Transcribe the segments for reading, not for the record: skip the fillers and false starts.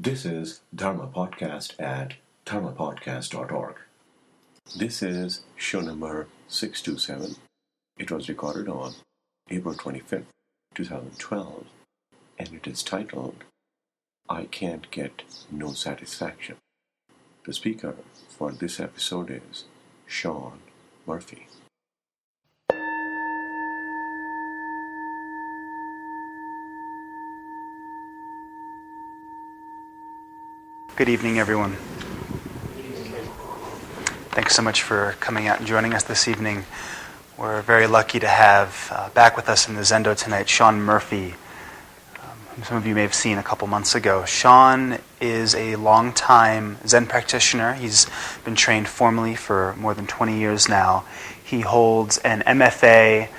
This is Dharma Podcast at dharmapodcast.org. This is show number 627. It was recorded on April 25th, 2012, and it is titled, I Can't Get No Satisfaction. The speaker for this episode is Sean Murphy. Good evening, everyone. Thanks so much for coming out and joining us this evening. We're very lucky to have back with us in the Zendo tonight Sean Murphy, whom some of you may have seen a couple months ago. Sean is a long-time Zen practitioner. He's been trained formally for more than 20 years now. He holds an MFA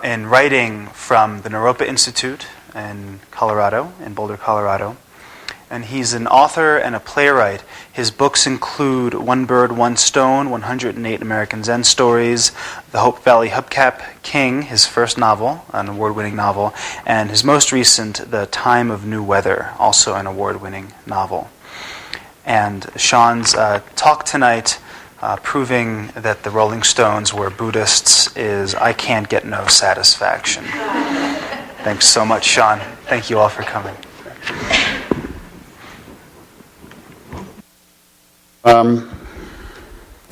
in writing from the Naropa Institute in Boulder, Colorado. And he's an author and a playwright. His books include One Bird, One Stone, 108 American Zen Stories, The Hope Valley Hubcap King, his first novel, an award-winning novel, and his most recent, The Time of New Weather, also an award-winning novel. And Sean's talk tonight, proving that the Rolling Stones were Buddhists, is I Can't Get No Satisfaction. Thanks so much, Sean. Thank you all for coming.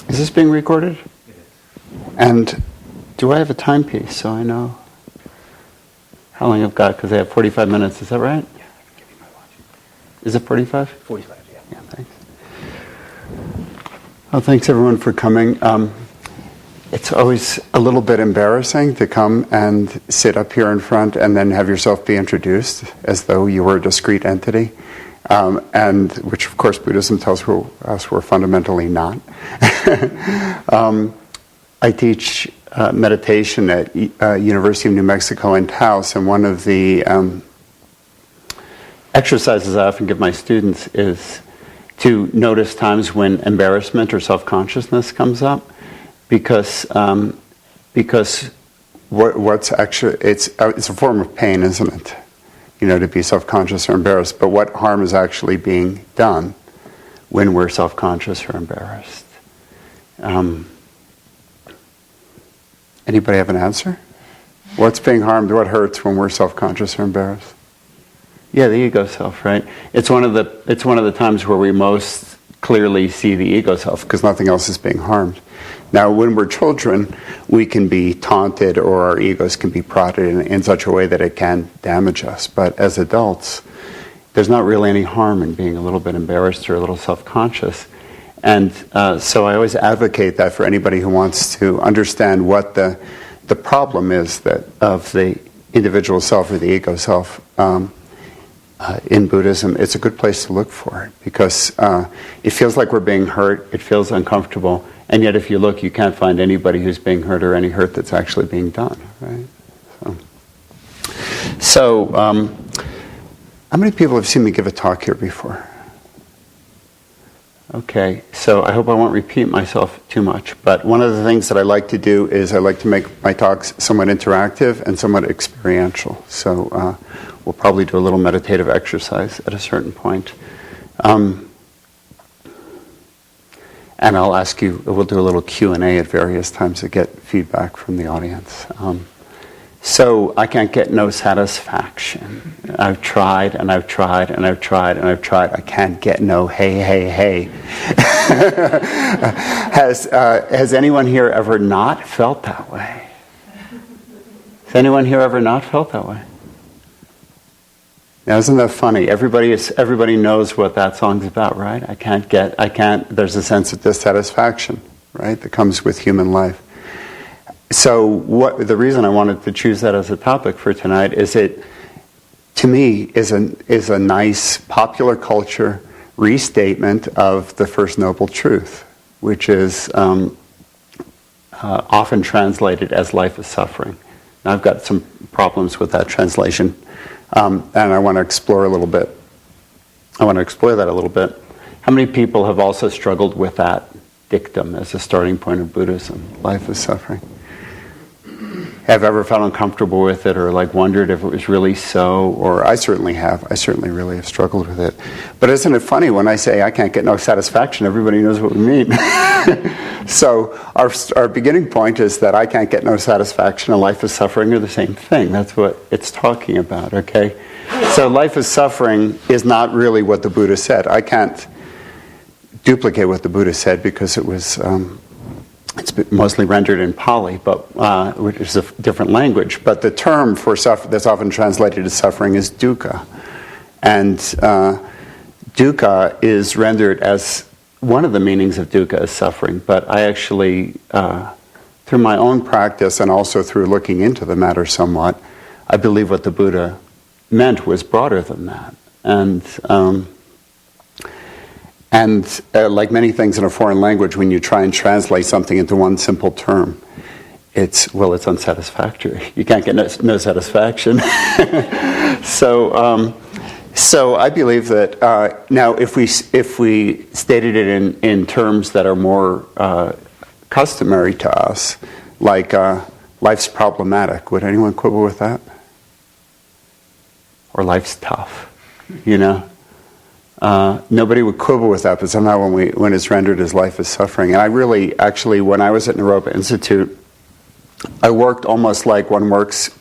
Is this being recorded? It is. And do I have a timepiece so I know how long I've got? Because I have 45 minutes. Is that right? Yeah, I can give you my watch. Is it 45? 45, yeah. Yeah, thanks. Well, thanks everyone for coming. It's always a little bit embarrassing to come and sit up here in front and then have yourself be introduced as though you were a discrete entity. And which, of course, Buddhism tells us we're fundamentally not. I teach meditation at University of New Mexico in Taos, and one of the exercises I often give my students is to notice times when embarrassment or self-consciousness comes up, because what's actually it's a form of pain, isn't it? To be self-conscious or embarrassed. But what harm is actually being done when we're self-conscious or embarrassed? Anybody have an answer? What's being harmed? What hurts when we're self-conscious or embarrassed? Yeah, the ego self, right? It's one of the times where we most clearly see the ego self, because nothing else is being harmed. Now, when we're children, we can be taunted or our egos can be prodded in such a way that it can damage us. But as adults, there's not really any harm in being a little bit embarrassed or a little self-conscious. And so I always advocate that for anybody who wants to understand what the problem is of the individual self or the ego self in Buddhism. It's a good place to look for it, because it feels like we're being hurt, it feels uncomfortable, and yet if you look, you can't find anybody who's being hurt or any hurt that's actually being done, right? So how many people have seen me give a talk here before? Okay, so I hope I won't repeat myself too much, but one of the things that I like to do is I like to make my talks somewhat interactive and somewhat experiential. So we'll probably do a little meditative exercise at a certain point. And I'll ask you, we'll do a little Q&A at various times to get feedback from the audience. So I can't get no satisfaction. I've tried and I've tried and I've tried and I've tried. I can't get no hey. Has anyone here ever not felt that way? Has anyone here ever not felt that way? Now, isn't that funny? Everybody knows what that song's about, right? There's a sense of dissatisfaction, right, that comes with human life. So the reason I wanted to choose that as a topic for tonight is it, to me, is a nice popular culture restatement of the First Noble Truth, which is often translated as life is suffering. Now, I've got some problems with that translation. And I want to explore that a little bit. How many people have also struggled with that dictum as a starting point of Buddhism? Life is suffering. have ever felt uncomfortable with it or like wondered if it was really so, or I certainly have. I certainly really have struggled with it. But isn't it funny when I say I can't get no satisfaction, everybody knows what we mean. So our beginning point is that I can't get no satisfaction and life is suffering are the same thing. That's what it's talking about, okay? So life is suffering is not really what the Buddha said. I can't duplicate what the Buddha said because it was... it's mostly rendered in Pali, but which is a different language. But the term for that's often translated as suffering is dukkha, and dukkha is rendered as one of the meanings of dukkha is suffering. But I actually, through my own practice and also through looking into the matter somewhat, I believe what the Buddha meant was broader than that, And like many things in a foreign language, when you try and translate something into one simple term, it's unsatisfactory. You can't get no satisfaction. So I believe that now if we stated it in terms that are more customary to us, like life's problematic, would anyone quibble with that? Or life's tough, you know? Nobody would quibble with that, but somehow when it's rendered as life is suffering. And I really, actually, when I was at Naropa Institute, I worked almost like one works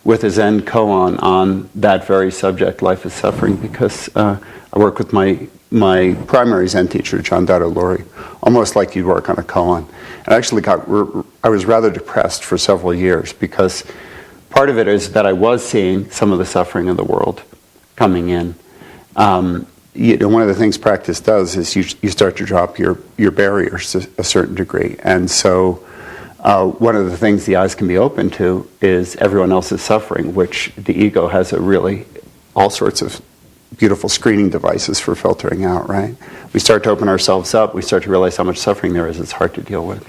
with a Zen koan on that very subject, life is suffering, because I worked with my primary Zen teacher, John Dado Lori, almost like you'd work on a koan. And I actually I was rather depressed for several years, because part of it is that I was seeing some of the suffering of the world coming in. One of the things practice does is you start to drop your barriers to a certain degree, and so one of the things the eyes can be open to is everyone else's suffering, which the ego has all sorts of beautiful screening devices for filtering out. Right? We start to open ourselves up. We start to realize how much suffering there is. It's hard to deal with.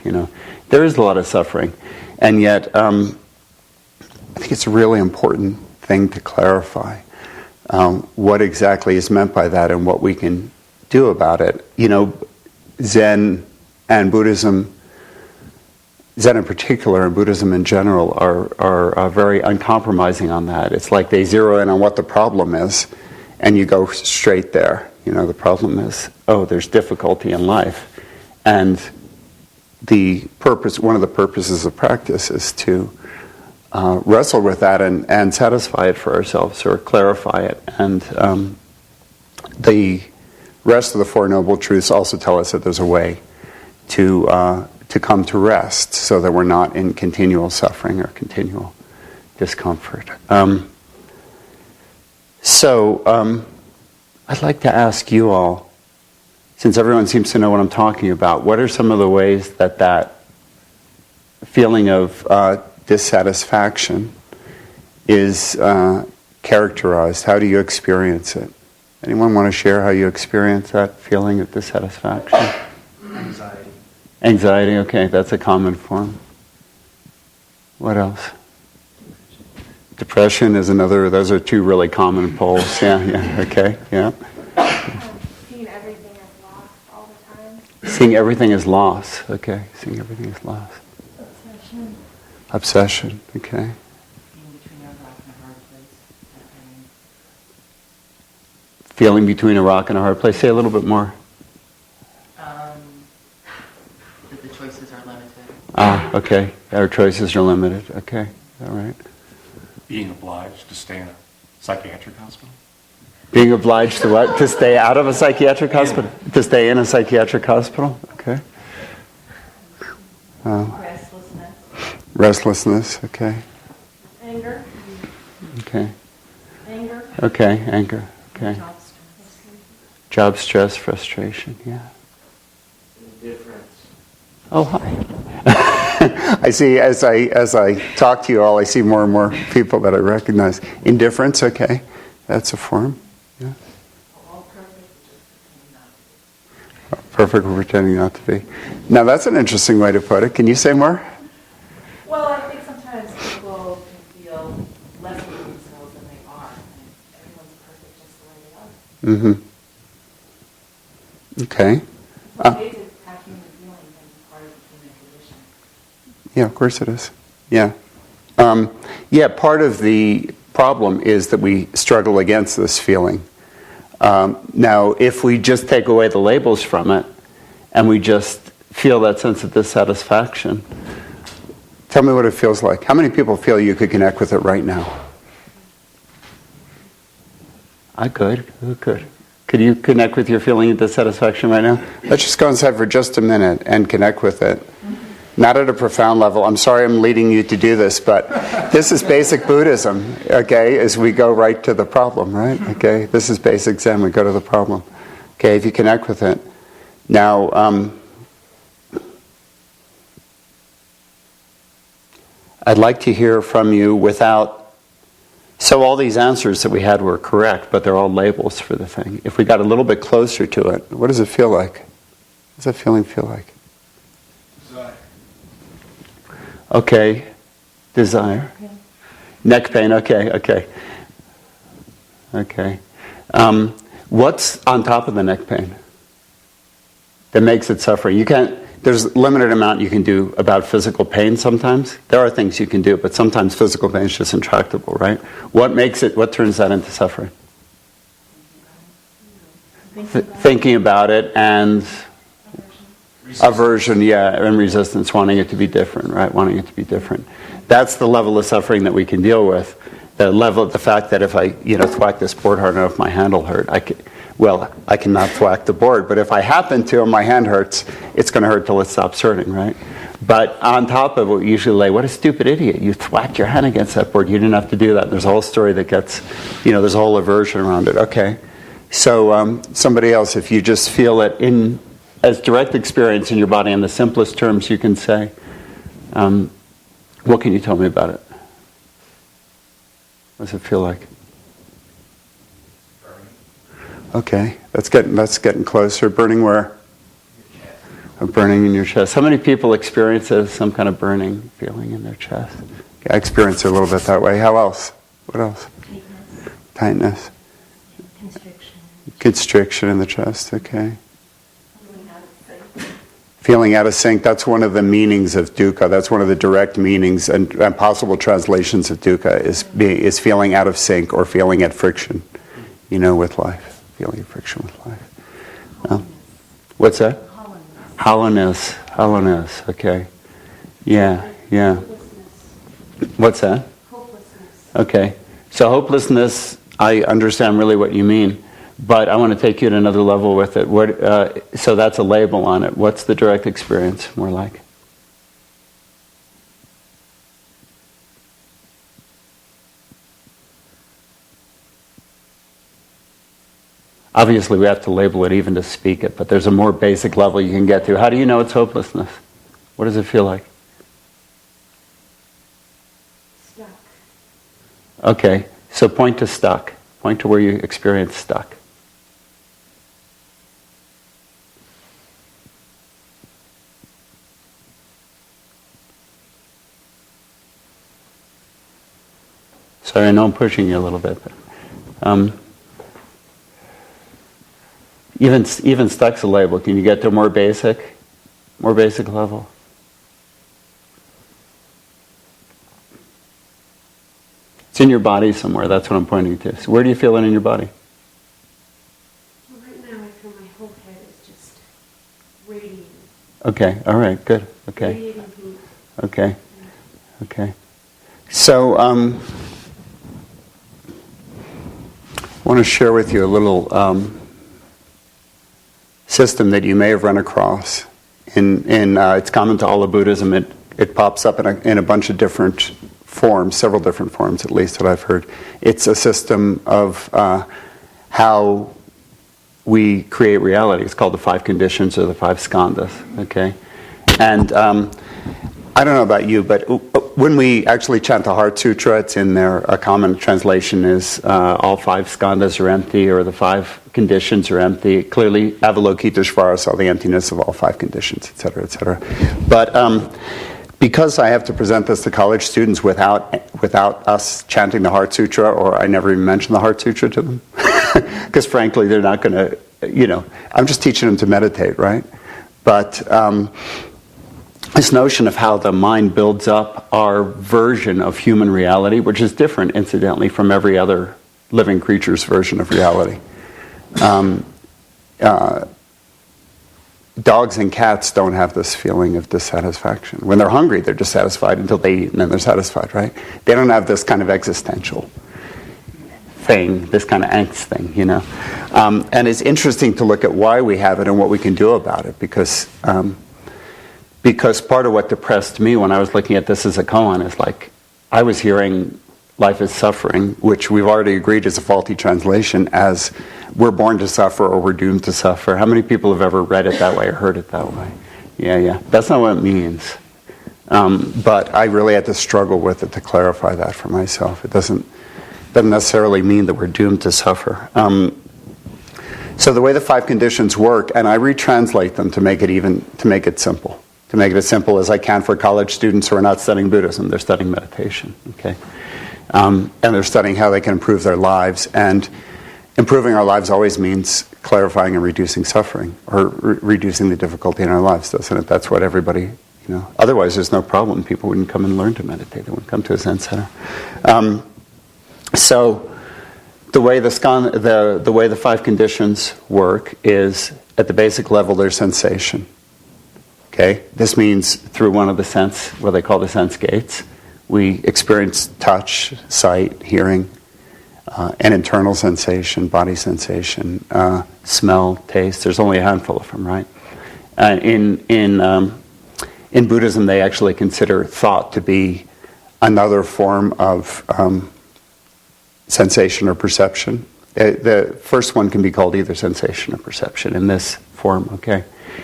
There is a lot of suffering, and yet I think it's a really important thing to clarify. What exactly is meant by that and what we can do about it. Zen and Buddhism, Zen in particular and Buddhism in general are very uncompromising on that. It's like they zero in on what the problem is and you go straight there. The problem is, there's difficulty in life. And one of the purposes of practice is to wrestle with that and satisfy it for ourselves or clarify it. And the rest of the Four Noble Truths also tell us that there's a way to come to rest so that we're not in continual suffering or continual discomfort. I'd like to ask you all, since everyone seems to know what I'm talking about, what are some of the ways that feeling of dissatisfaction is characterized? How do you experience it? Anyone want to share how you experience that feeling of dissatisfaction? Anxiety. Anxiety, okay, that's a common form. What else? Depression is another. Those are two really common poles. Yeah, okay, yeah. Seeing everything as loss all the time. Seeing everything as loss, okay. Seeing everything as loss. Obsession, okay. Feeling between a rock and a hard place. Say a little bit more. That the choices are limited. Okay. Our choices are limited. Okay. All right. Being obliged to stay in a psychiatric hospital. Being obliged to what? To stay out of a psychiatric hospital? To stay in a psychiatric hospital? Okay. Restlessness, okay. Anger. Okay. Anger. Okay, anger, okay. Job stress, frustration, yeah. Indifference. Oh, hi. I see, as I talk to you all, I see more and more people that I recognize. Indifference, okay. That's a form, yeah. Perfect, we're pretending not to be. Now, that's an interesting way to put it. Can you say more? Well, I think sometimes people can feel less of themselves than they are. And everyone's perfect just the way they are. Okay. What ways is how human feeling can be part of the human condition? Yeah, of course it is. Yeah. Yeah, part of the problem is that we struggle against this feeling. Now, if we just take away the labels from it, and we just feel that sense of dissatisfaction, tell me what it feels like. How many people feel you could connect with it right now? I could. Who could? Could you connect with your feeling of dissatisfaction right now? Let's just go inside for just a minute and connect with it. Not at a profound level. I'm sorry I'm leading you to do this, but this is basic Buddhism, okay, as we go right to the problem, right? Okay, this is basic Zen, we go to the problem. Okay, if you connect with it. Now, I'd like to hear from you without... So all these answers that we had were correct, but they're all labels for the thing. If we got a little bit closer to it, what does it feel like? What does that feeling feel like? Desire. Okay. Desire. Okay. Neck pain, okay. What's on top of the neck pain that makes it suffering? You can't... There's limited amount you can do about physical pain sometimes. There are things you can do, but sometimes physical pain is just intractable, right? What turns that into suffering? Thinking about it and aversion, and resistance, wanting it to be different, right? Wanting it to be different. That's the level of suffering that we can deal with. The level of the fact that if I, thwack this board hard enough, my hand will hurt. I cannot thwack the board, but if I happen to and my hand hurts, it's going to hurt till it stops hurting, right? But on top of it, we usually lay, what a stupid idiot, you thwacked your hand against that board, you didn't have to do that. There's a whole story that gets, there's a whole aversion around it. Okay, so somebody else, if you just feel it as direct experience in your body in the simplest terms you can say, what can you tell me about it? What does it feel like? Okay, that's getting closer. Burning where? A burning in your chest. How many people experience some kind of burning feeling in their chest? Okay, I experience it a little bit that way. How else? What else? Tightness. Constriction in the chest, okay. Feeling out of sync. That's one of the meanings of dukkha. That's one of the direct meanings and possible translations of dukkha is feeling out of sync or feeling at friction, with life. Feeling of friction with life. What's that? Hollowness. Okay. Yeah. What's that? Hopelessness. Okay. So hopelessness, I understand really what you mean, but I want to take you to another level with it. So that's a label on it. What's the direct experience more like? Obviously, we have to label it even to speak it, but there's a more basic level you can get to. How do you know it's hopelessness? What does it feel like? Stuck. Okay, so point to stuck. Point to where you experience stuck. Sorry, I know I'm pushing you a little bit. Even stuck's a label. Can you get to a more basic level? It's in your body somewhere. That's what I'm pointing to. So where do you feel it in your body? Well, right now I feel my whole head is just radiating. Okay. All right. Good. Okay. Radiating heat. Okay. So I want to share with you a little system that you may have run across. It's common to all of Buddhism. It pops up in a bunch of different forms, several different forms at least that I've heard. It's a system of how we create reality. It's called the 5 conditions or the 5 skandhas. Okay, and I don't know about you, but when we actually chant the Heart Sutra, it's in there. A common translation is all 5 skandhas are empty, or the 5 conditions are empty. Clearly, Avalokiteshvara saw the emptiness of all 5 conditions, etc., etc. But because I have to present this to college students without us chanting the Heart Sutra, or I never even mention the Heart Sutra to them, because frankly, they're not going to, I'm just teaching them to meditate, right? But this notion of how the mind builds up our version of human reality, which is different, incidentally, from every other living creature's version of reality. Dogs and cats don't have this feeling of dissatisfaction. When they're hungry, they're dissatisfied until they eat, and then they're satisfied, right? They don't have this kind of existential thing, this kind of angst thing, you know. And it's interesting to look at why we have it and what we can do about it, because part of what depressed me when I was looking at this as a koan is like, I was hearing life is suffering, which we've already agreed is a faulty translation, as we're born to suffer or we're doomed to suffer. How many people have ever read it that way or heard it that way? Yeah. That's not what it means. But I really had to struggle with it to clarify that for myself. It doesn't necessarily mean that we're doomed to suffer. So the way the 5 conditions work, and I retranslate them to make it simple. To make it as simple as I can for college students who are not studying Buddhism. They're studying meditation, okay? And they're studying how they can improve their lives. And improving our lives always means clarifying and reducing suffering, or reducing the difficulty in our lives, doesn't it? That's what everybody, you know. Otherwise, there's no problem. People wouldn't come and learn to meditate. They wouldn't come to a Zen center. So the way the way the 5 conditions work is, at the basic level, there's sensation. Okay, this means through one of the what they call the sense gates, we experience touch, sight, hearing, an internal sensation, body sensation, smell, taste. There's only a handful of them, right? In Buddhism, they actually consider thought to be another form of sensation or perception. The first one can be called either sensation or perception in this form, okay?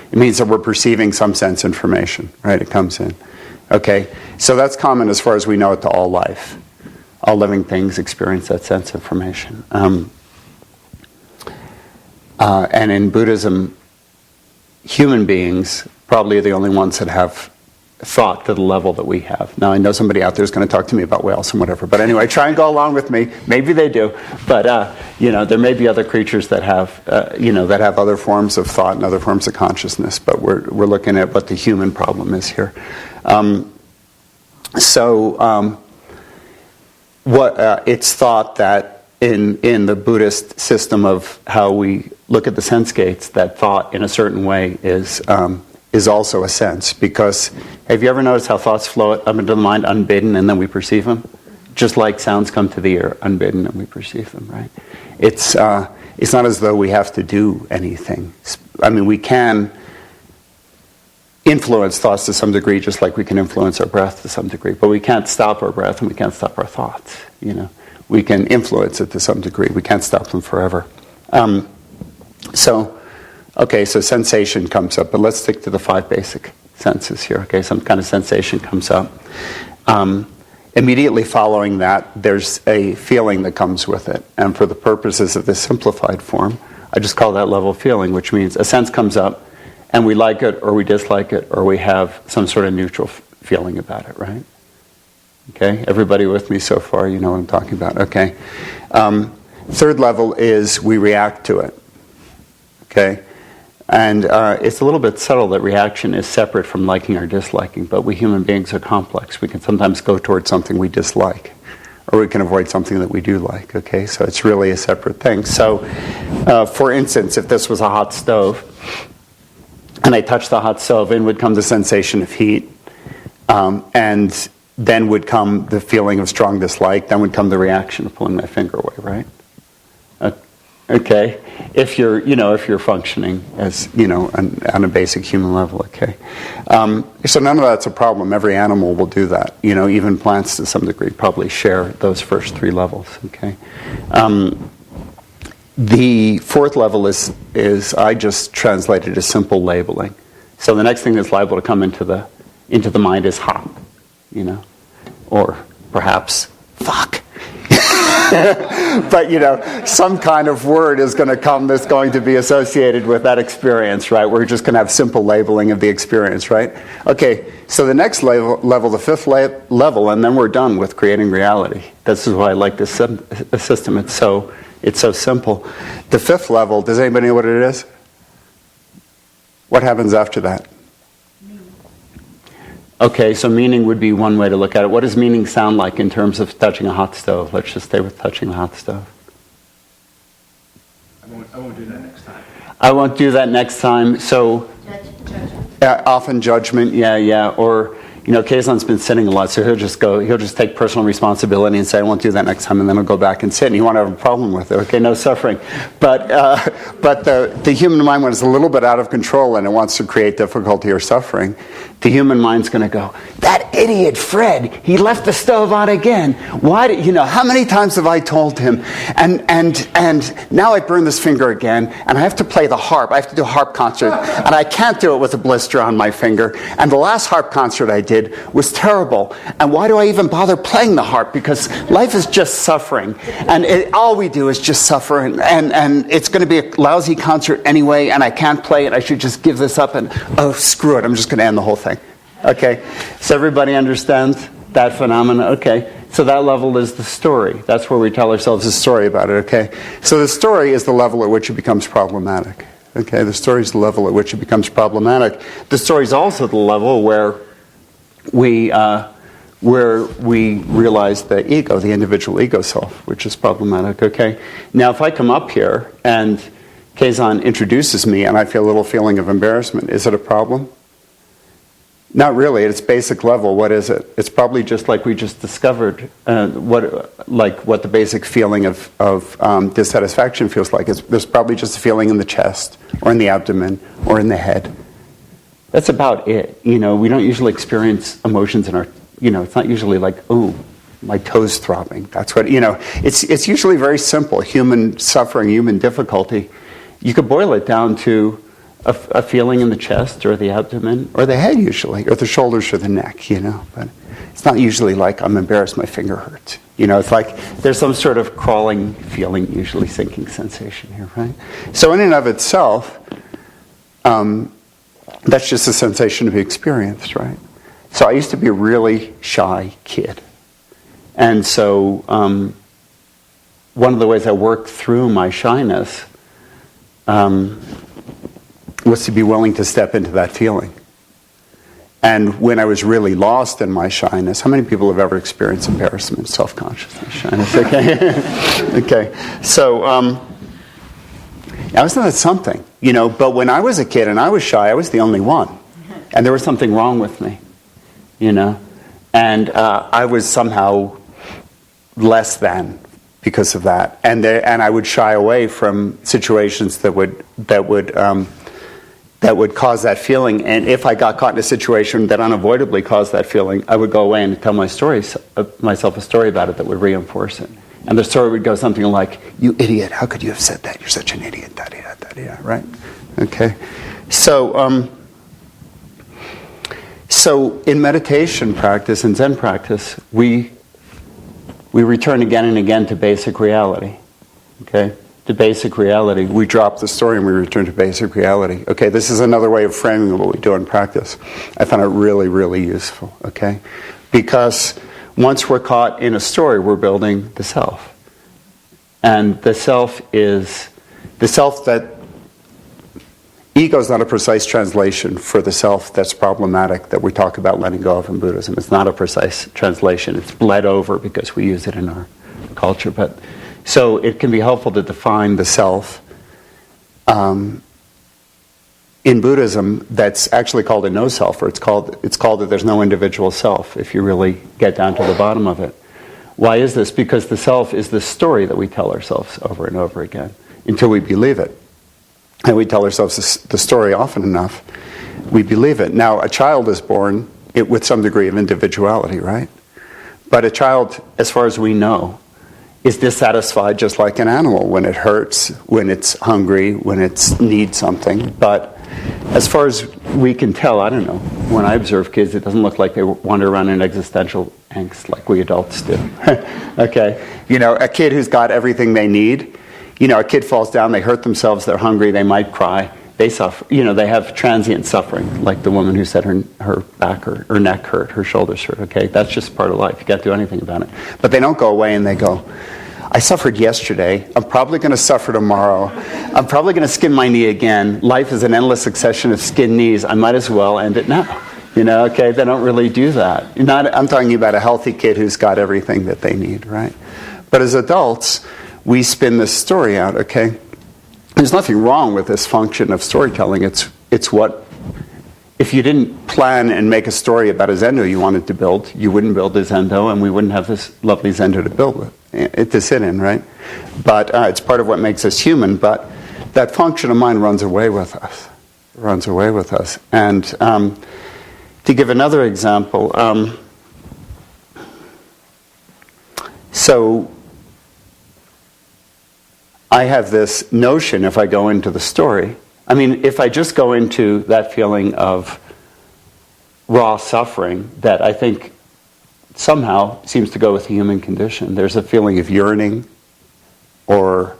It means that we're perceiving some sense information, right? It comes in. Okay, so that's common as far as we know it to all life. All living things experience that sense information. And in Buddhism, human beings probably are the only ones that have thought to the level that we have. Now, I know somebody out there is going to talk to me about whales and whatever, but anyway, try and go along with me. Maybe they do, but there may be other creatures that have, that have other forms of thought and other forms of consciousness. But we're looking at what the human problem is here. It's thought that in the Buddhist system of how we look at the sense gates, that thought in a certain way is also a sense. Because have you ever noticed how thoughts flow up into the mind unbidden and then we perceive them? Just like sounds come to the ear unbidden and we perceive them, right? It's not as though we have to do anything. I mean, we can influence thoughts to some degree, just like we can influence our breath to some degree. But we can't stop our breath and we can't stop our thoughts, you know. We can influence it to some degree. We can't stop them forever. So sensation comes up, but let's stick to the 5 basic senses here. Okay, some kind of sensation comes up. Immediately following that, there's a feeling that comes with it. And for the purposes of this simplified form, I just call that level feeling, which means a sense comes up, and we like it, or we dislike it, or we have some sort of neutral feeling about it, right? Okay, everybody with me so far? You know what I'm talking about. Okay. Third level is we react to it. Okay? And it's a little bit subtle that reaction is separate from liking or disliking, but we human beings are complex. We can sometimes go towards something we dislike, or we can avoid something that we do like, okay? So it's really a separate thing. So, for instance, if this was a hot stove, and I touched the hot stove, in would come the sensation of heat, and then would come the feeling of strong dislike, then would come the reaction of pulling my finger away, right? Okay, if you're functioning as, on a basic human level, okay. So none of that's a problem. Every animal will do that. Even plants to some degree probably share those first 3 levels, okay. The 4th level is I just translated as simple labeling. So the next thing that's liable to come into the mind is hot, or perhaps fuck. But, some kind of word is going to come that's going to be associated with that experience, right? We're just going to have simple labeling of the experience, right? Okay, so the next level, the 5th level, and then we're done with creating reality. This is why I like this system. It's so simple. The 5th level, does anybody know what it is? What happens after that? Okay, so meaning would be one way to look at it. What does meaning sound like in terms of touching a hot stove? Let's just stay with touching a hot stove. I won't do that next time. I won't do that next time. So, often judgment, yeah. Or, Kazan's been sitting a lot, so he'll just take personal responsibility and say, I won't do that next time, and then he'll go back and sit, and he won't have a problem with it. Okay, no suffering. But the human mind, when it's a little bit out of control and it wants to create difficulty or suffering, the human mind's going to go, that idiot Fred, he left the stove on again. Why did, how many times have I told him? And now I burned this finger again, and I have to play the harp. I have to do a harp concert, and I can't do it with a blister on my finger. And the last harp concert I did was terrible. And why do I even bother playing the harp? Because life is just suffering. And all we do is just suffer. And it's going to be a lousy concert anyway, and I can't play it. I should just give this up and, oh, screw it. I'm just going to end the whole thing. Okay, so everybody understands that phenomena? Okay, so that level is the story. That's where we tell ourselves a story about it, okay? So the story is the level at which it becomes problematic. Okay, the story is the level at which it becomes problematic. The story is also the level where we realize the ego, the individual ego self, which is problematic, okay? Now, if I come up here and Kazan introduces me and I feel a little feeling of embarrassment, is it a problem? Not really. At its basic level, what is it? It's probably just like we just discovered what the basic feeling of dissatisfaction feels like. There's probably just a feeling in the chest or in the abdomen or in the head. That's about it. We don't usually experience emotions in our, it's not usually like, oh, my toes throbbing. That's what, it's usually very simple. Human suffering, human difficulty. You could boil it down to a feeling in the chest or the abdomen or the head usually, or the shoulders or the neck, But it's not usually like, I'm embarrassed, my finger hurts. It's like there's some sort of crawling feeling, usually sinking sensation here, right? So in and of itself, that's just a sensation to be experienced, right? So I used to be a really shy kid. And so one of the ways I worked through my shyness was to be willing to step into that feeling. And when I was really lost in my shyness, how many people have ever experienced embarrassment, self-consciousness, shyness? Okay, okay. So now isn't that something? But when I was a kid and I was shy, I was the only one. And there was something wrong with me, And I was somehow less than because of that. And I would shy away from situations that would cause that feeling. And if I got caught in a situation that unavoidably caused that feeling, I would go away and tell myself a story about it that would reinforce it. And the story would go something like, you idiot, how could you have said that? You're such an idiot, da-da-da, da-da-da, right? Okay. So in meditation practice, in Zen practice, we return again and again to basic reality. Okay? To basic reality. We drop the story and we return to basic reality. Okay, this is another way of framing what we do in practice. I found it really, really useful. Okay? Because once we're caught in a story, we're building the self. And the self is the self that ego is not a precise translation for the self that's problematic that we talk about letting go of in Buddhism. It's not a precise translation. It's bled over because we use it in our culture. But so it can be helpful to define the self in Buddhism that's actually called a no-self, or it's called that there's no individual self if you really get down to the bottom of it. Why is this? Because the self is the story that we tell ourselves over and over again until we believe it. And we tell ourselves the story often enough, we believe it. Now, a child is born with some degree of individuality, right? But a child, as far as we know, is dissatisfied just like an animal when it hurts, when it's hungry, when it needs something. But as far as we can tell, I don't know, when I observe kids, it doesn't look like they wander around in existential angst like we adults do. Okay? A kid who's got everything they need, a kid falls down, they hurt themselves, they're hungry, they might cry, they suffer. They have transient suffering, like the woman who said her back hurt, her neck hurt, her shoulders hurt, okay? That's just part of life. You can't do anything about it. But they don't go away and they go, I suffered yesterday, I'm probably going to suffer tomorrow, I'm probably going to skin my knee again, life is an endless succession of skinned knees, I might as well end it now. You know, okay, they don't really do that. I'm talking about a healthy kid who's got everything that they need, right? But as adults, we spin this story out, okay? There's nothing wrong with this function of storytelling. It's what, if you didn't plan and make a story about a zendo you wanted to build, you wouldn't build a zendo, and we wouldn't have this lovely zendo to build with, to sit in, right? But it's part of what makes us human, but that function of mind runs away with us. And to give another example, so I have this notion, if I go into the story, I mean, if I just go into that feeling of raw suffering that I think somehow seems to go with the human condition, there's a feeling of yearning or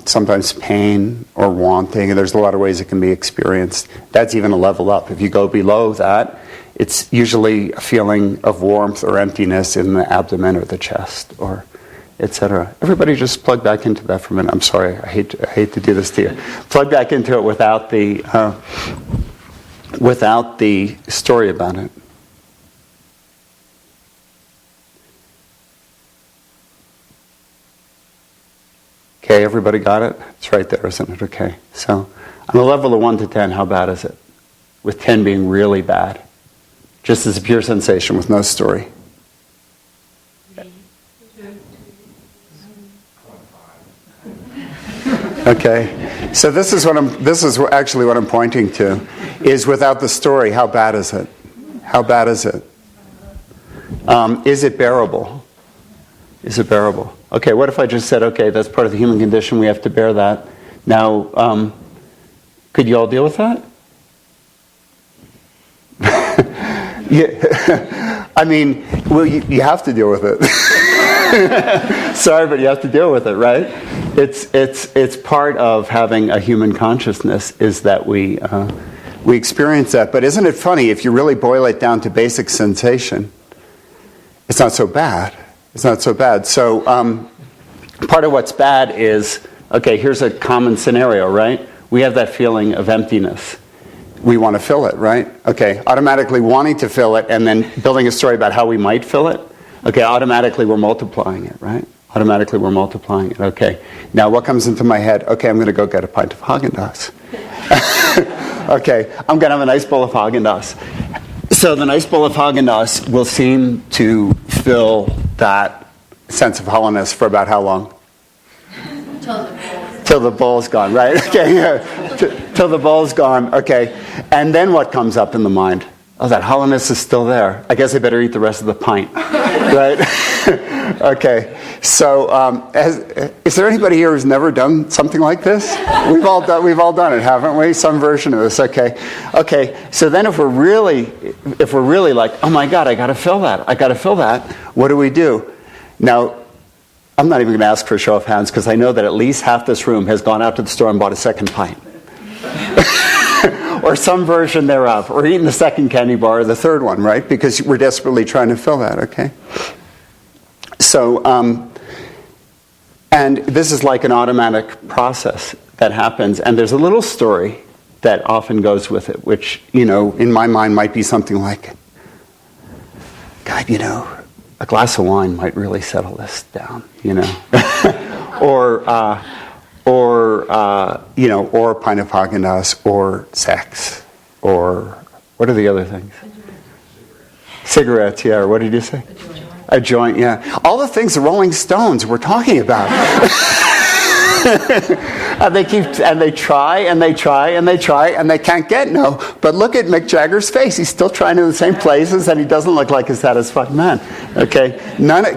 sometimes pain or wanting, and there's a lot of ways it can be experienced. That's even a level up. If you go below that, it's usually a feeling of warmth or emptiness in the abdomen or the chest, or etc. Everybody just plug back into that for a minute. I'm sorry, I hate to do this to you. Plug back into it without the story about it. Okay, everybody got it? It's right there, isn't it? Okay. So, on a level of 1 to 10, how bad is it? With 10 being really bad. Just as a pure sensation with no story. Okay. So this is actually what I'm pointing to. Is without the story, how bad is it? How bad is it? Is it bearable? Is it bearable? Okay, what if I just said, okay, that's part of the human condition, we have to bear that. Now, could you all deal with that? Yeah. I mean, well, you have to deal with it. Sorry, but you have to deal with it, right? It's part of having a human consciousness is that we experience that. But isn't it funny, if you really boil it down to basic sensation, it's not so bad. It's not so bad. So part of what's bad is, okay, here's a common scenario, right? We have that feeling of emptiness. We want to fill it, right? Okay, automatically wanting to fill it and then building a story about how we might fill it. Okay, automatically we're multiplying it, right? Automatically we're multiplying it. Okay, now what comes into my head? Okay, I'm going to go get a pint of Haagen-Dazs. Okay, I'm going to have a nice bowl of Haagen-Dazs. So the nice bowl of Haagen-Dazs will seem to fill that sense of hollowness for about how long? Till the bowl's gone, right? Okay, yeah. Till the bowl's gone, okay. And then what comes up in the mind? Oh, that hollowness is still there. I guess I better eat the rest of the pint, right? Okay, so is there anybody here who's never done something like this? We've all done it, haven't we? Some version of this, okay. Okay, so then if we're really like, oh my God, I got to fill that, what do we do? Now, I'm not even going to ask for a show of hands because I know that at least half this room has gone out to the store and bought a second pint. Or some version thereof. Or eaten the second candy bar or the third one, right? Because we're desperately trying to fill that, okay? So, and this is like an automatic process that happens. And there's a little story that often goes with it, which, in my mind might be something like, God, a glass of wine might really settle this down, or a pint of Haagen-Dazs, or sex, or what are the other things? Cigarettes, yeah. Or what did you say? A joint, yeah. All the things the Rolling Stones were talking about. And they try and they can't get no. But look at Mick Jagger's face. He's still trying in the same places, and he doesn't look like a satisfied man. Okay,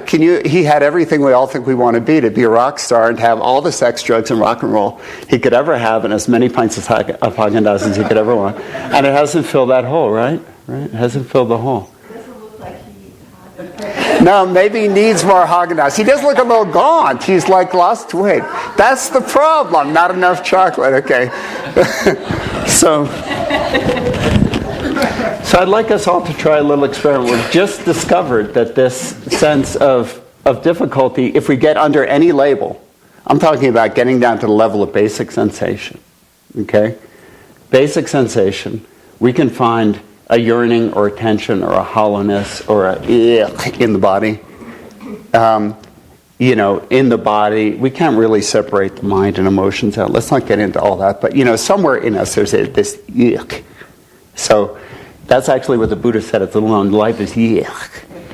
he had everything we all think we want to be a rock star and have all the sex, drugs, and rock and roll he could ever have, and as many pints of Haagen-Dazs as he could ever want. And it hasn't filled that hole, right? It hasn't filled the hole. No, maybe he needs more Haagen-Dazs. He does look a little gaunt. He's like lost weight. That's the problem. Not enough chocolate. Okay. So I'd like us all to try a little experiment. We've just discovered that this sense of difficulty, if we get under any label, I'm talking about getting down to the level of basic sensation. Okay? Basic sensation. We can find a yearning or a tension or a hollowness or a in the body. In the body, we can't really separate the mind and emotions out. Let's not get into all that. But, somewhere in us there's this yuck. So that's actually what the Buddha said at the long life is yuck.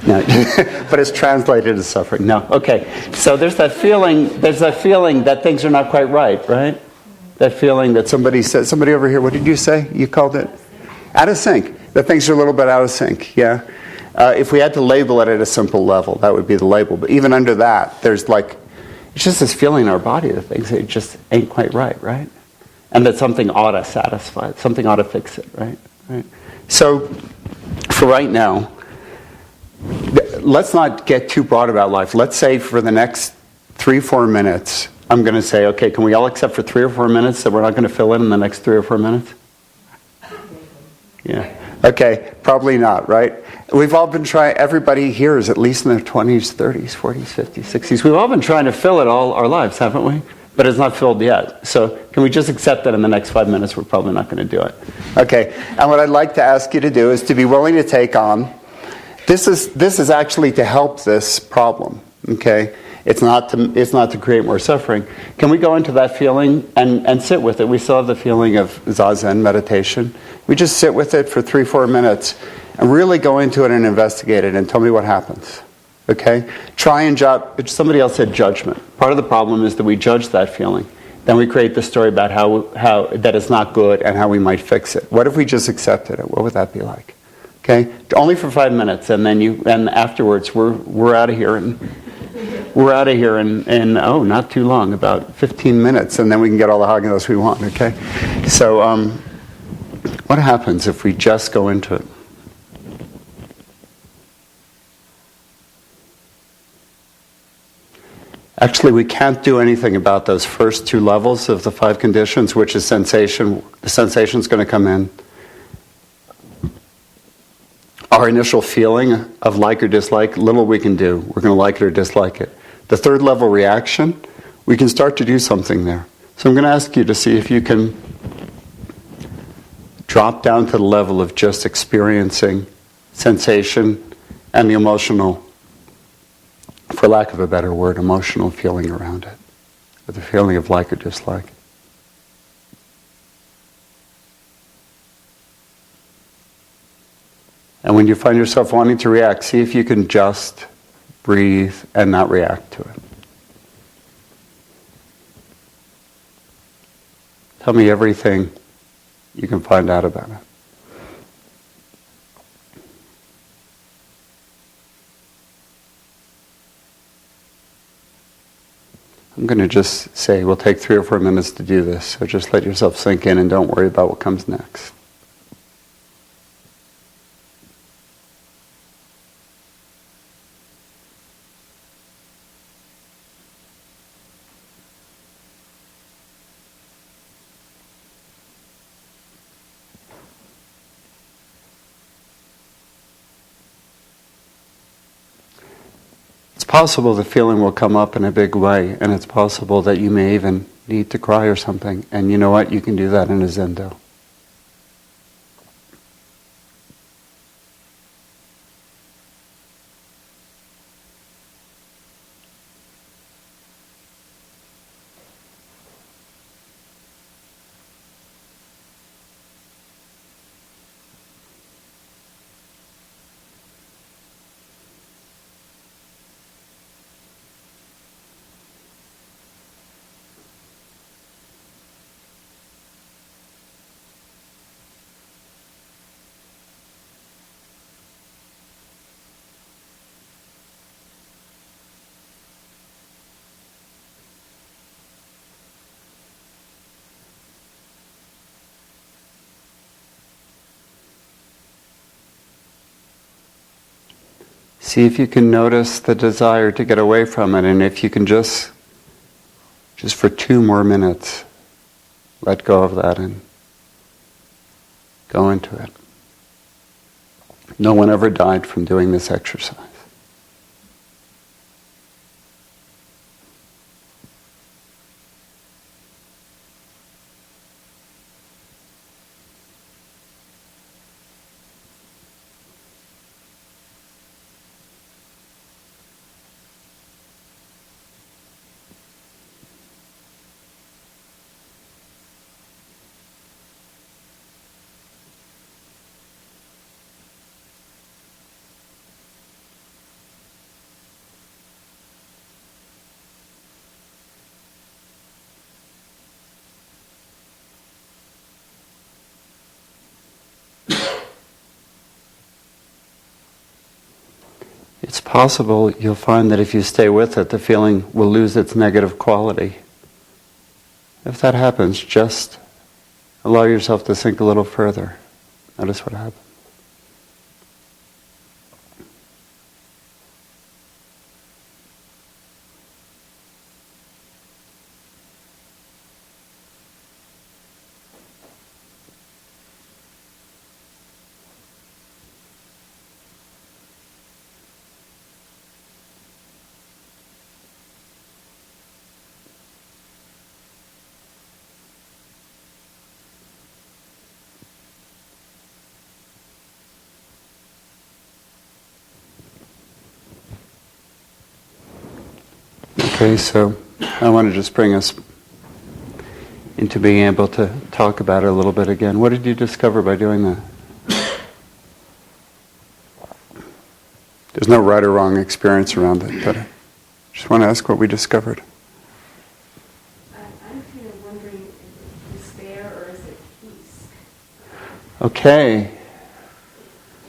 No, but it's translated as suffering. No, okay. So there's that feeling that things are not quite right? That feeling that somebody over here, what did you say? You called it? Out of sync. That things are a little bit out of sync, yeah? If we had to label it at a simple level, that would be the label. But even under that, there's it's just this feeling in our body that things it just ain't quite right? And that something ought to satisfy it, something ought to fix it, right? So, for right now, let's not get too broad about life. Let's say for the next 3-4 minutes, I'm going to say, okay, can we all accept for 3 or 4 minutes that we're not going to fill in the next 3 or 4 minutes? Yeah. Okay, probably not, right? We've all been trying, everybody here is at least in their 20s, 30s, 40s, 50s, 60s. We've all been trying to fill it all our lives, haven't we? But it's not filled yet. So can we just accept that in the next 5 minutes we're probably not going to do it? Okay, and what I'd like to ask you to do is to be willing to take on, this is actually to help this problem, okay? It's not to create more suffering. Can we go into that feeling and sit with it? We still have the feeling of zazen, meditation. We just sit with it for 3-4 minutes and really go into it and investigate it and tell me what happens. Okay? Try and judge. Somebody else said judgment. Part of the problem is that we judge that feeling. Then we create the story about how that it's not good and how we might fix it. What if we just accepted it? What would that be like? Okay? Only for 5 minutes, and then afterwards we're out of here and we're out of here in not too long, about 15 minutes, and then we can get all the Haagen-Dazs we want, okay? So, what happens if we just go into it? Actually, we can't do anything about those first 2 levels of the 5 conditions, which is sensation. The sensation's going to come in. Our initial feeling of like or dislike, little we can do. We're going to like it or dislike it. The 3rd level reaction, we can start to do something there. So I'm going to ask you to see if you can drop down to the level of just experiencing sensation and the emotional, for lack of a better word, emotional feeling around it, or the feeling of like or dislike. And when you find yourself wanting to react, see if you can just breathe and not react to it. Tell me everything you can find out about it. I'm going to just say we'll take 3 or 4 minutes to do this, so just let yourself sink in and don't worry about what comes next. It's possible the feeling will come up in a big way, and it's possible that you may even need to cry or something. And you know what? You can do that in a zendo. See if you can notice the desire to get away from it, and if you can just for 2 more minutes, let go of that and go into it. No one ever died from doing this exercise. It's possible you'll find that if you stay with it, the feeling will lose its negative quality. If that happens, just allow yourself to sink a little further. Notice what happens. Okay, so I want to just bring us into being able to talk about it a little bit again. What did you discover by doing that? There's no right or wrong experience around it, but I just want to ask what we discovered. I'm kind of wondering, is it despair or is it peace? Okay.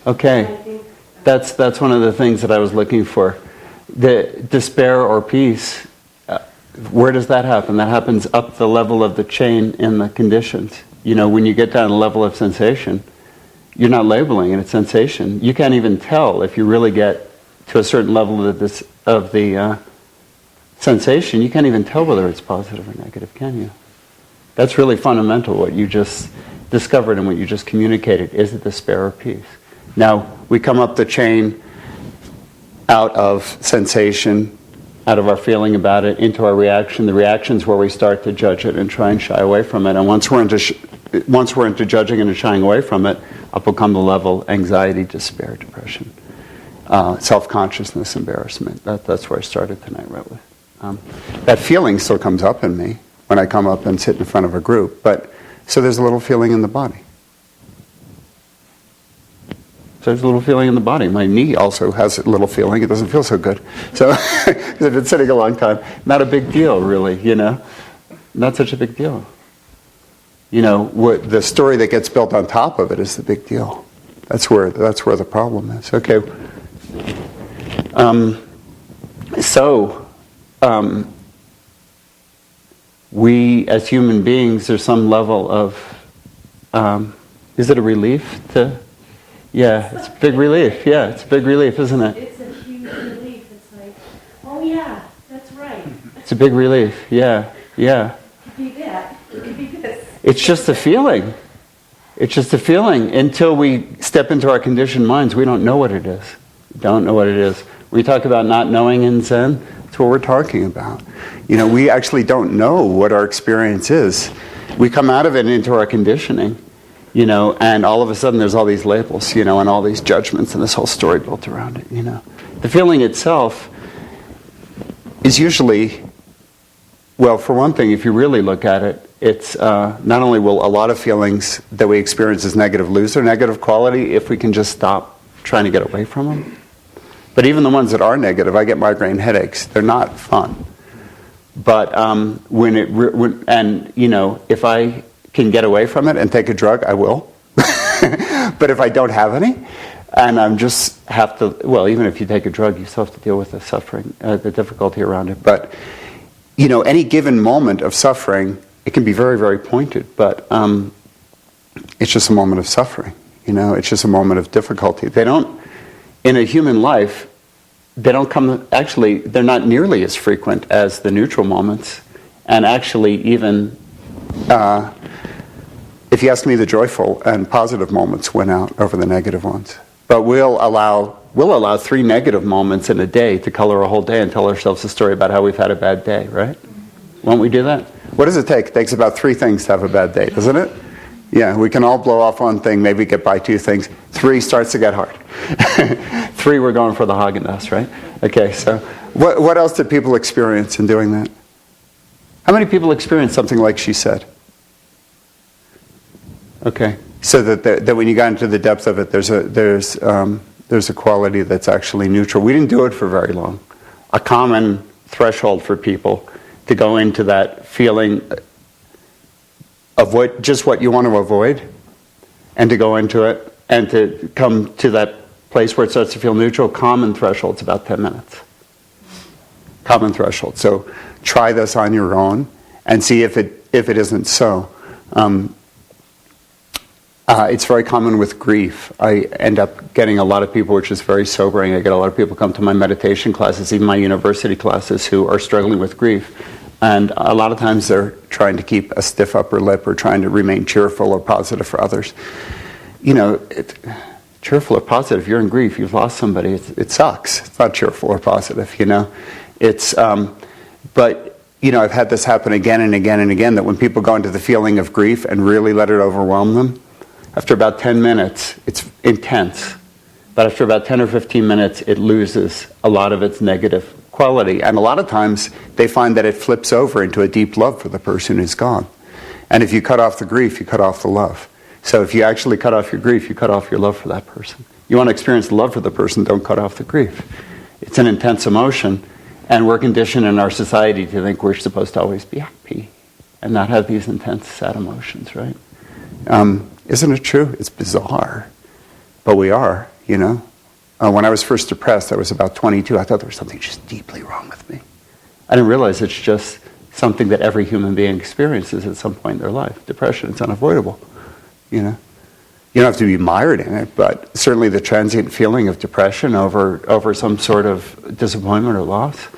I Okay. think, That's one of the things that I was looking for. The despair or peace, where does that happen? That happens up the level of the chain in the conditions. You know, when you get down to the level of sensation, you're not labeling it, it's sensation. You can't even tell if you really get to a certain level of the sensation, you can't even tell whether it's positive or negative, can you? That's really fundamental, what you just discovered and what you just communicated. Is it despair or peace? Now, we come up the chain out of sensation, out of our feeling about it, into our reaction. The reaction's where we start to judge it and try and shy away from it. And once we're into judging and shying away from it, up will come the level anxiety, despair, depression, self-consciousness, embarrassment. That's where I started tonight, right with. That feeling still comes up in me when I come up and sit in front of a group. But so there's a little feeling in the body. So there's a little feeling in the body. My knee also has a little feeling. It doesn't feel so good. So, because I've been sitting a long time. Not a big deal, really, you know. Not such a big deal. You know, the story that gets built on top of it is the big deal. That's where the problem is. Okay. We, as human beings, there's some level of, is it a relief to... Yeah, it's a big relief. Yeah, it's a big relief, isn't it? it's a huge relief. It's like, oh yeah, that's right. It's a big relief. Yeah, yeah. It could be that. It could be this. It's just a feeling. It's just a feeling. Until we step into our conditioned minds, we don't know what it is. We don't know what it is. We talk about not knowing in Zen. That's what we're talking about. You know, we actually don't know what our experience is. We come out of it into our conditioning. You know, and all of a sudden there's all these labels, you know, and all these judgments and this whole story built around it, you know. The feeling itself is usually, well, for one thing, if you really look at it, it's not only will a lot of feelings that we experience as negative lose their negative quality if we can just stop trying to get away from them. But even the ones that are negative, I get migraine headaches. They're not fun. But and, you know, if I can get away from it and take a drug, I will. But if I don't have any, and I'm just have to, well, even if you take a drug, you still have to deal with the suffering, the difficulty around it. But, you know, any given moment of suffering, it can be very, very pointed, but it's just a moment of suffering. You know, it's just a moment of difficulty. They don't, in a human life, they don't come, actually, they're not nearly as frequent as the neutral moments, and actually even... if you ask me, the joyful and positive moments win out over the negative ones. But we'll allow 3 negative moments in a day to color a whole day and tell ourselves a story about how we've had a bad day, right? Won't we do that? What does it take? It takes about 3 things to have a bad day, doesn't it? Yeah, we can all blow off one thing, maybe get by 2 things. 3 starts to get hard. 3, we're going for the Skandhas, right? Okay, so what else did people experience in doing that? How many people experience something like she said? Okay, so that when you got into the depth of it, there's a quality that's actually neutral. We didn't do it for very long. A common threshold for people to go into that feeling of what you want to avoid, and to go into it And to come to that place where it starts to feel neutral, common threshold's about 10 minutes. Common threshold. So try this on your own and see if it isn't so. It's very common with grief. I end up getting a lot of people, which is very sobering. I get a lot of people come to my meditation classes, even my university classes, who are struggling with grief. And a lot of times they're trying to keep a stiff upper lip or trying to remain cheerful or positive for others. You know, cheerful or positive, you're in grief, you've lost somebody, it sucks. It's not cheerful or positive, you know. But, you know, I've had this happen again and again and again, that when people go into the feeling of grief and really let it overwhelm them, after about 10 minutes, it's intense. But after about 10 or 15 minutes, it loses a lot of its negative quality. And a lot of times, they find that it flips over into a deep love for the person who's gone. And if you cut off the grief, you cut off the love. So if you actually cut off your grief, you cut off your love for that person. You want to experience love for the person, don't cut off the grief. It's an intense emotion, and we're conditioned in our society to think we're supposed to always be happy and not have these intense, sad emotions, right? Isn't it true? It's bizarre. But we are, you know. When I was first depressed, I was about 22. I thought there was something just deeply wrong with me. I didn't realize it's just something that every human being experiences at some point in their life. Depression, it's unavoidable, you know. You don't have to be mired in it, but certainly the transient feeling of depression over some sort of disappointment or loss,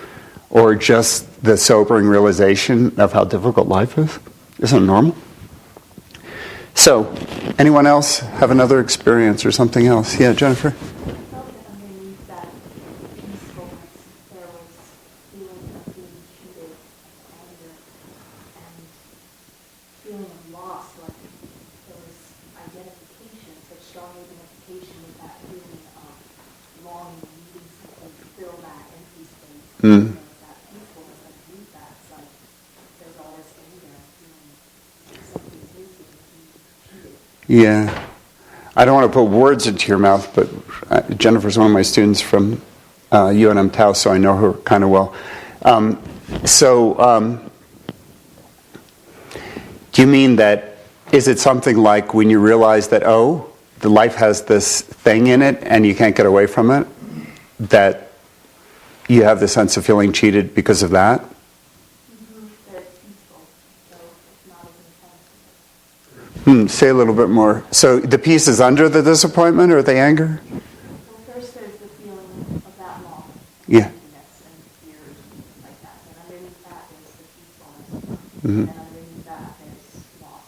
or just the sobering realization of how difficult life is, isn't normal. So, anyone else have another experience or something else? Yeah, Jennifer? I felt that underneath that peacefulness, there was feeling of being cheated, anger, and feeling of loss, like there was identification, such strong identification with that feeling of longing, needing something to fill that empty space. There was that peacefulness underneath that. It's like there's all this anger, feeling something's missing, being cheated. Yeah. I don't want to put words into your mouth, but Jennifer's one of my students from UNM Taos, so I know her kind of well. Do you mean that, is it something like when you realize that, oh, the life has this thing in it and you can't get away from it, that you have the sense of feeling cheated because of that? That it's peaceful, so it's not as intense. Say a little bit more. So the peace is under the disappointment or the anger? Well, first there's the feeling of that loss, Yeah. emptiness and fears like that. And underneath that there's the peacefulness. And underneath that there's loss.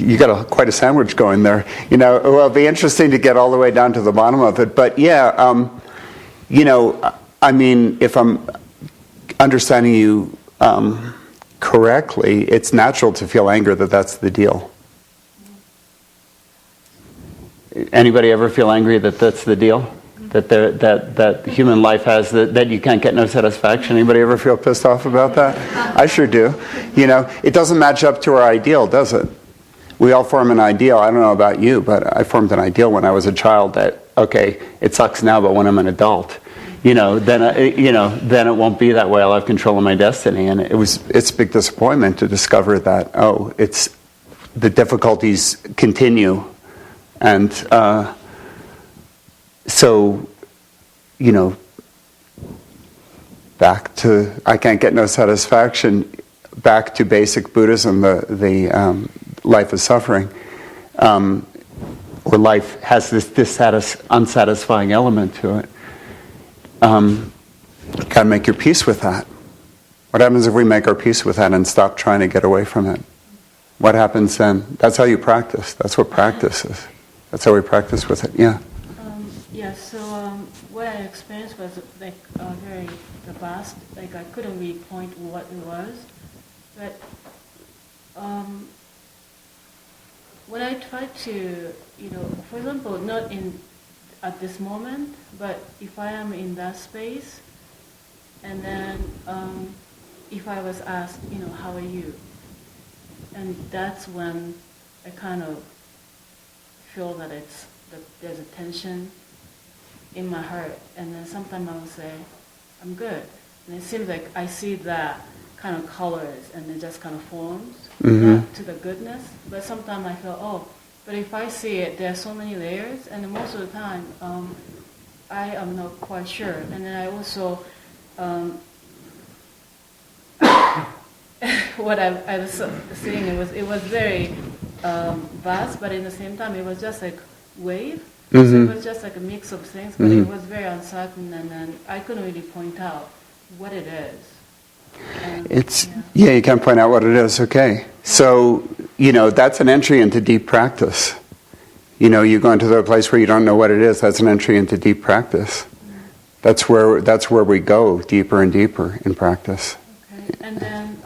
You got quite a sandwich going there. You know, well, it'll be interesting to get all the way down to the bottom of it. But yeah, you know, I mean, if I'm understanding you correctly, it's natural to feel anger that that's the deal. Anybody ever feel angry that that's the deal? That human life has, that you can't get no satisfaction? Anybody ever feel pissed off about that? I sure do. You know, it doesn't match up to our ideal, does it? We all form an ideal. I don't know about you, but I formed an ideal when I was a child that, okay, it sucks now, but when I'm an adult, you know, then it won't be that way. I'll have control of my destiny. And it's a big disappointment to discover that, oh, it's the difficulties continue. And so, you know, back to I can't get no satisfaction, back to basic Buddhism, the life of suffering, or life has this unsatisfying element to it. Got to make your peace with that. What happens if we make our peace with that and stop trying to get away from it? What happens then? That's how you practice. That's what practice is. That's how we practice with it. Yeah. So what I experienced was like very vast. Like I couldn't really point what it was, but when I tried to, you know, for example, not at this moment, but if I am in that space, and then if I was asked, you know, how are you? And that's when I kind of feel that there's a tension in my heart, and then sometimes I will say, I'm good. And it seems like I see that kind of colors and it just kind of forms to the goodness. But sometimes I feel, but if I see it, there are so many layers, and most of the time I am not quite sure. And then I also, what I was seeing, it was very vast, but at the same time it was just like wave. So it was just like a mix of things, but it was very uncertain, and then I couldn't really point out what it is. You can't point out what it is. Okay, so that's an entry into deep practice. You go into the place where you don't know what it is. That's an entry into deep practice. That's where we go deeper and deeper in practice. Okay, and then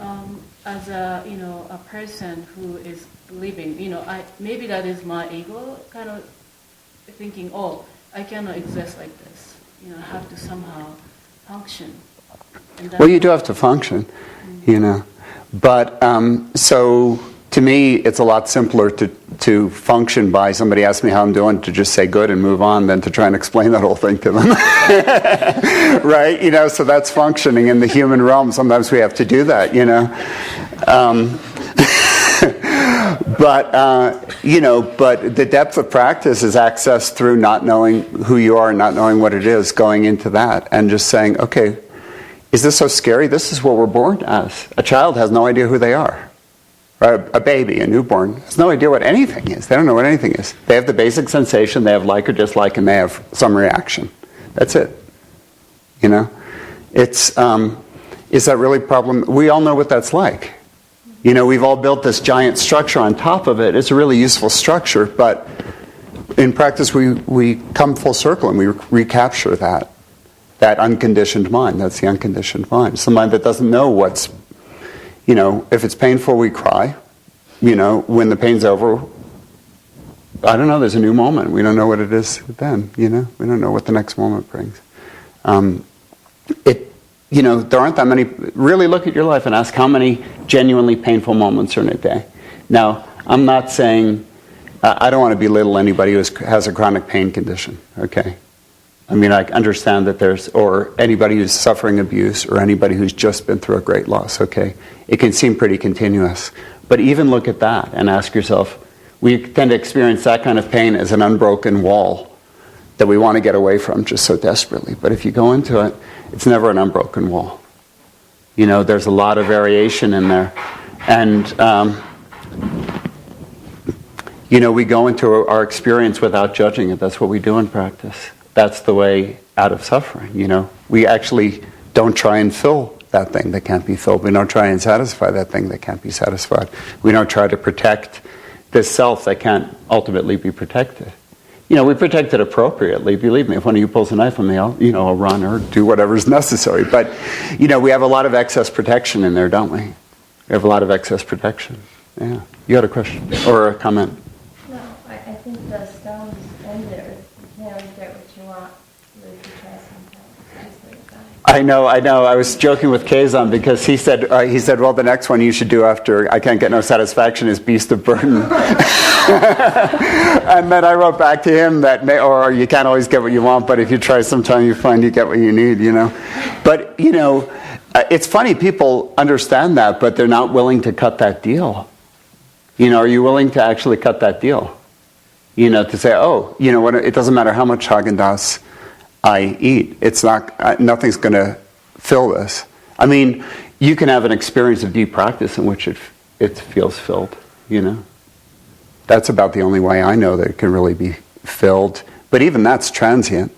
as a a person who is living, maybe that is my ego kind of thinking, I cannot exist like this. I have to somehow function. Well, you do have to function, But so to me, it's a lot simpler to function by somebody asks me how I'm doing, to just say good and move on, than to try and explain that whole thing to them. Right? So that's functioning in the human realm. Sometimes we have to do that, But the depth of practice is accessed through not knowing who you are and not knowing what it is, going into that and just saying, okay, is this so scary? This is what we're born as. A child has no idea who they are. Right? A baby, a newborn, has no idea what anything is. They don't know what anything is. They have the basic sensation, they have like or dislike, and they have some reaction. That's it. It's, is that really a problem? We all know what that's like. We've all built this giant structure on top of it. It's a really useful structure, but in practice we come full circle and we recapture that unconditioned mind. That's the unconditioned mind. It's the mind that doesn't know what's, if it's painful, we cry. When the pain's over, I don't know, there's a new moment. We don't know what it is then, We don't know what the next moment brings. There aren't that many. Really look at your life and ask how many genuinely painful moments are in a day. Now, I'm not saying, I don't want to belittle anybody who has a chronic pain condition, okay? I mean, I understand that or anybody who's suffering abuse, or anybody who's just been through a great loss, okay? It can seem pretty continuous. But even look at that and ask yourself, we tend to experience that kind of pain as an unbroken wall that we want to get away from just so desperately. But if you go into it, it's never an unbroken wall. There's a lot of variation in there. And, we go into our experience without judging it. That's what we do in practice. That's the way out of suffering, We actually don't try and fill that thing that can't be filled. We don't try and satisfy that thing that can't be satisfied. We don't try to protect this self that can't ultimately be protected. We protect it appropriately. Believe me, if one of you pulls a knife on me, I'll run or do whatever's necessary. But, we have a lot of excess protection in there, don't we? We have a lot of excess protection. Yeah. You had a question or a comment? No, I think the stones end there. You can't always get what you want. Really, if you try sometimes, just let it die. I know. I was joking with Kazan because he said, well, the next one you should do after I can't get no satisfaction is Beast of Burden. And then I wrote back to him that, or you can't always get what you want, but if you try sometime you find you get what you need, But, it's funny, people understand that, but they're not willing to cut that deal. Are you willing to actually cut that deal? To say, what, it doesn't matter how much Skandhas I eat. It's nothing's going to fill this. I mean, you can have an experience of deep practice in which it feels filled, That's about the only way I know that it can really be filled. But even that's transient.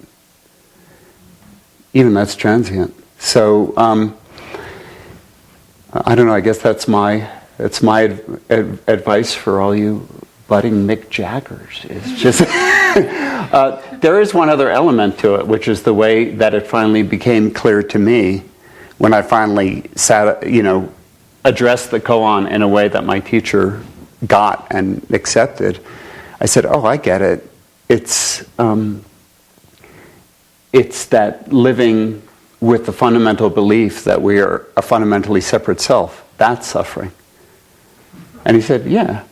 So, I don't know, I guess that's my advice for all you budding Mick Jaggers. It's just, there is one other element to it, which is the way that it finally became clear to me when I finally addressed the koan in a way that my teacher got and accepted. I said, I get it. It's that living with the fundamental belief that we are a fundamentally separate self. That's suffering. And he said, yeah,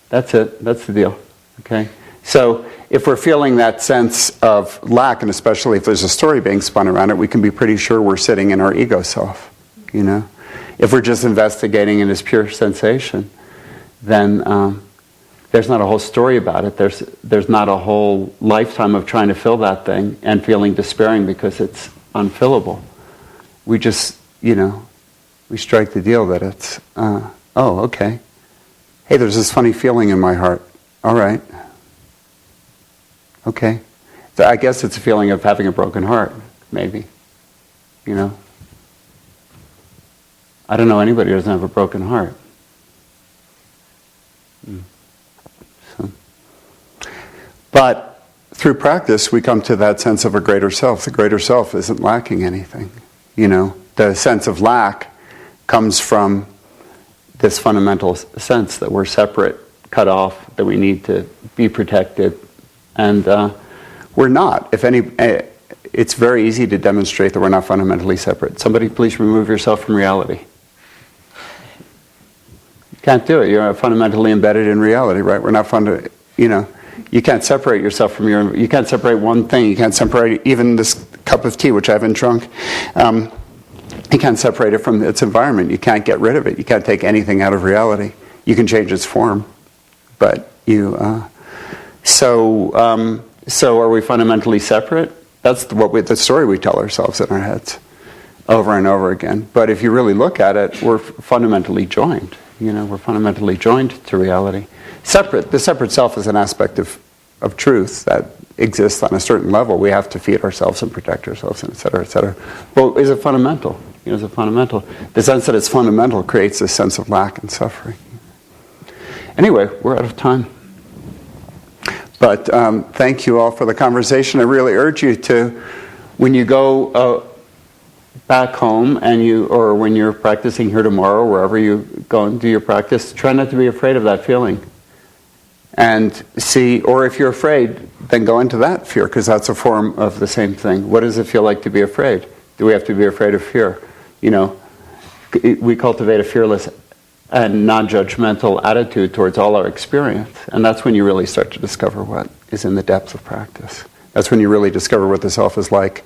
that's it. That's the deal. Okay? So if we're feeling that sense of lack, and especially if there's a story being spun around it, we can be pretty sure we're sitting in our ego self. If we're just investigating in as pure sensation, then there's not a whole story about it. There's not a whole lifetime of trying to fill that thing and feeling despairing because it's unfillable. We just, we strike the deal that it's, okay. Hey, there's this funny feeling in my heart. All right. Okay. So I guess it's a feeling of having a broken heart, maybe. I don't know anybody who doesn't have a broken heart. But through practice, we come to that sense of a greater self. The greater self isn't lacking anything. The sense of lack comes from this fundamental sense that we're separate, cut off, that we need to be protected. And we're not. It's very easy to demonstrate that we're not fundamentally separate. Somebody please remove yourself from reality. You can't do it. You're fundamentally embedded in reality, right? We're not you can't separate yourself from you can't separate one thing. You can't separate even this cup of tea, which I haven't drunk. You can't separate it from its environment. You can't get rid of it. You can't take anything out of reality. You can change its form, but so are we fundamentally separate? That's the story we tell ourselves in our heads over and over again. But if you really look at it, we're fundamentally joined. We're fundamentally joined to reality. The separate self is an aspect of truth that exists on a certain level. We have to feed ourselves and protect ourselves, and et cetera, et cetera. Well, is it fundamental? Is it fundamental? The sense that it's fundamental creates this sense of lack and suffering. Anyway, we're out of time. But thank you all for the conversation. I really urge you to, when you go back home or when you're practicing here tomorrow, wherever you go and do your practice, try not to be afraid of that feeling. And see, or if you're afraid, then go into that fear, because that's a form of the same thing. What does it feel like to be afraid? Do we have to be afraid of fear? We cultivate a fearless and non-judgmental attitude towards all our experience. And that's when you really start to discover what is in the depth of practice. That's when you really discover what the self is like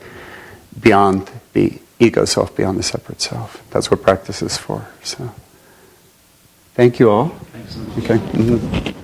beyond the ego self, beyond the separate self. That's what practice is for. So, thank you all. Thanks so much. Okay. Mm-hmm.